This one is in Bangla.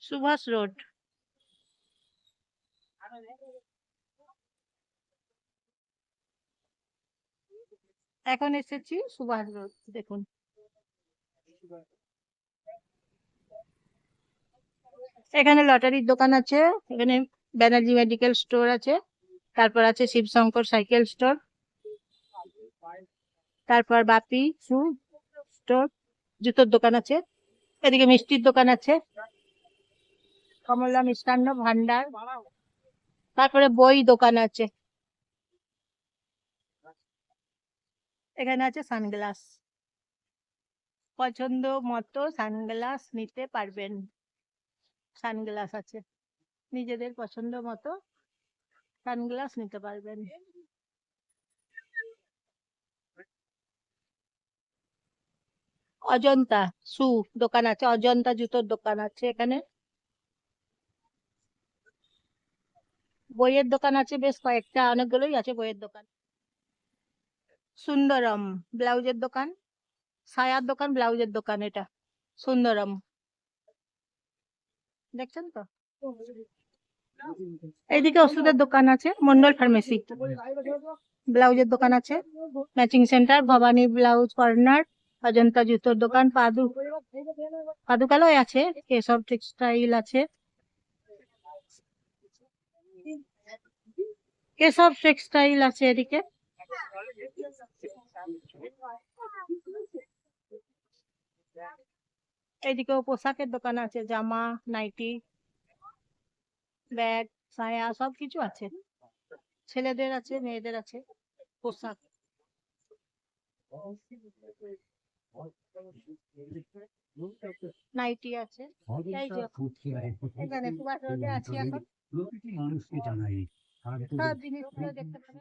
সুভাষ রোড। এখন এসেছি সুভাষ রোড, দেখুন। এখানে লটারির দোকান আছে, এখানে ব্যানার্জি মেডিকেল স্টোর আছে, তারপর আছে শিবশঙ্কর সাইকেল স্টোর, তারপর বাপি শু স্টোর, জুতোর দোকান আছে, এদিকে মিষ্টির দোকান আছে, কমলা মিষ্টান্ন ভান্ডার, তারপরে বই দোকান আছে, এখানে আছে সানগ্লাস, পছন্দ মতো সানগ্লাস নিতে পারবেন। সানগ্লাস আছে, নিজেদের পছন্দ মতো সানগ্লাস নিতে পারবেন। অজন্তা শু দোকান আছে, অজন্তা জুতোর দোকান আছে এখানে। বইয়ের দোকান আছে বেশ কয়েকটা, অনেকগুলোই আছে বইয়ের দোকান। সুন্দরম ব্লাউজের দোকান, সায়ার দোকান, ব্লাউজের দোকান, এটা সুন্দরম, দেখছেন তো। এইদিকে ওষুধের দোকান আছে, মন্ডল ফার্মেসি, ব্লাউজের দোকান আছে, matching centre, Bhabani blouse corner, Ajanta জুতোর দোকান, পাদুকালয় আছে, কেশব টেক্সটাইল আছে, কেশব টেক্সটাইল আছে এদিকে। এইদিকেও পোশাকের দোকান আছে, জামা, নাইটি, ব্যাগ, সায়া সবকিছু আছে, ছেলেদের আছে মেয়েদের আছে পোশাক। নাইটি আছে, এই যে এখানে সুভাষ রোডে আছি এখন, সব জিনিসগুলো দেখতে পাবেন।